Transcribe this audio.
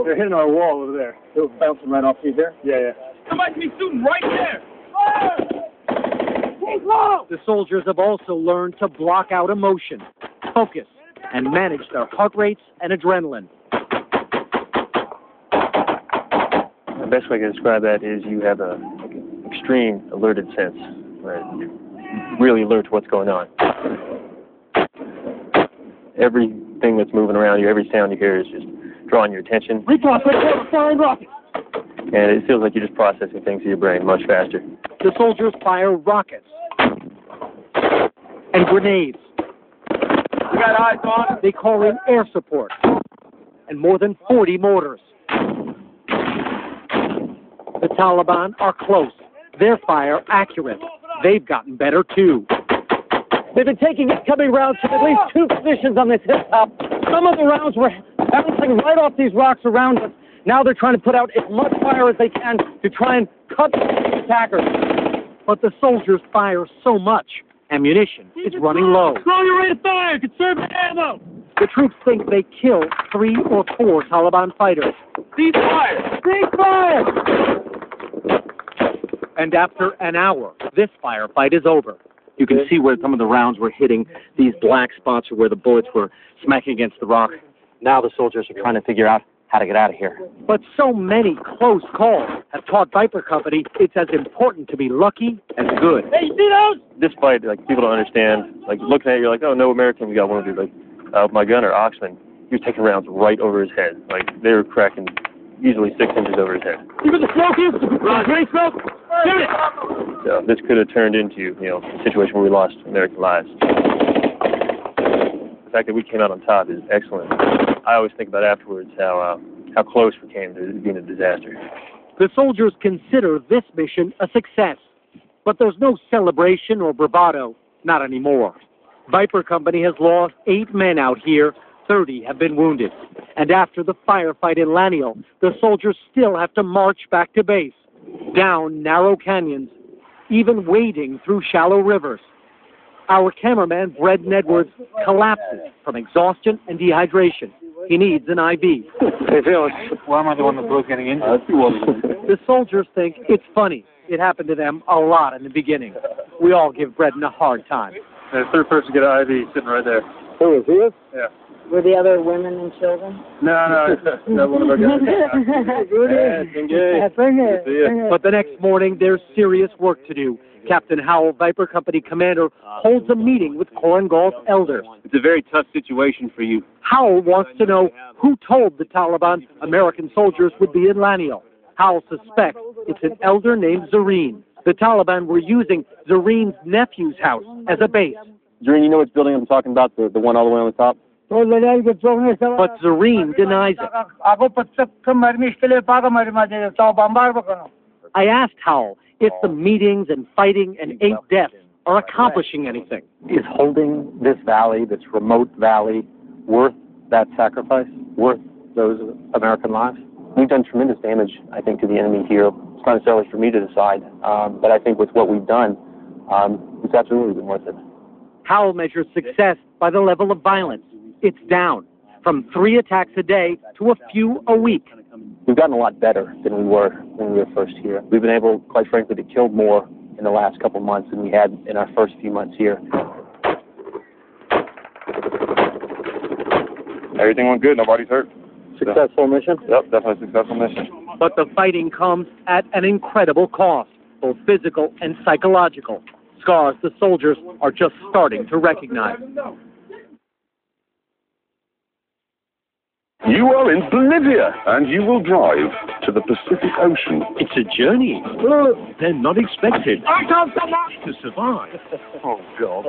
They're hitting our wall over there. They're bouncing right off you there? Yeah. Come back to me soon, right there! The soldiers have also learned to block out emotion, focus, and manage their heart rates and adrenaline. The best way I can describe that is you have an extreme alerted sense, where you're really alert to what's going on. Everything that's moving around you, every sound you hear is just drawing your attention. Firing rockets. And it feels like you're just processing things in your brain much faster. The soldiers fire rockets and grenades. We got eyes on. They call in air support and more than 40 mortars. The Taliban are close. Their fire accurate. They've gotten better too. They've been taking incoming rounds from at least 2 positions on this hilltop. Some of the rounds were bouncing right off these rocks around us. Now they're trying to put out as much fire as they can to try and cut the attackers. But the soldiers fire so much, ammunition is running low. Slow your rate of fire! Conserve ammo! The troops think they killed 3 or 4 Taliban fighters. Cease fire! Cease fire! And after an hour, this firefight is over. You can see where some of the rounds were hitting. These black spots are where the bullets were smacking against the rock. Now the soldiers are trying to figure out how to get out of here. But so many close calls have taught Viper Company it's as important to be lucky as good. Hey, you see those? This fight, like, people don't understand. Like, looking at it, you're like, oh, no American got one of these. Like, my gunner, Oxman, he was taking rounds right over his head. Like, they were cracking easily 6 inches over his head. You got the smoke here? Great smoke? Give it! So this could have turned into, a situation where we lost American lives. The fact that we came out on top is excellent. I always think about afterwards how close we came to being a disaster. The soldiers consider this mission a success, but there's no celebration or bravado, not anymore. Viper Company has lost 8 men out here, 30 have been wounded. And after the firefight in Laniel, the soldiers still have to march back to base, down narrow canyons, even wading through shallow rivers. Our cameraman, Brendan Edwards, collapses from exhaustion and dehydration. He needs an IV. Hey, Felix, why am I the one that's both getting injured? The soldiers think it's funny. It happened to them a lot in the beginning. We all give Brendan a hard time. The third person to get an IV sitting right there. Who is he? Yeah. Were the other women and children? No, not one of our guys. But the next morning, there's serious work to do. Captain Howell, Viper Company commander, holds a meeting with Korengal's elders. It's a very tough situation for you. Howell wants to know who told the Taliban American soldiers would be in Laniel. Howell suspects it's an elder named Zareen. The Taliban were using Zareen's nephew's house as a base. Zareen, you know which building I'm talking about? The one all the way on the top? But Zareen denies it. I asked Howell if the meetings and fighting and 8 deaths are accomplishing anything. Is holding this valley, this remote valley, worth that sacrifice? Worth those American lives? We've done tremendous damage, I think, to the enemy here. It's not necessarily for me to decide, but I think with what we've done, it's absolutely been worth it. Howell measures success by the level of violence. It's down from 3 attacks a day to a few a week. We've gotten a lot better than we were when we were first here. We've been able, quite frankly, to kill more in the last couple of months than we had in our first few months here. Everything went good. Nobody's hurt. Successful mission? Yep, definitely a successful mission. But the fighting comes at an incredible cost, both physical and psychological. Scars the soldiers are just starting to recognize. You are in Bolivia, and you will drive to the Pacific Ocean. It's a journey. They're not expected to survive. Oh, God.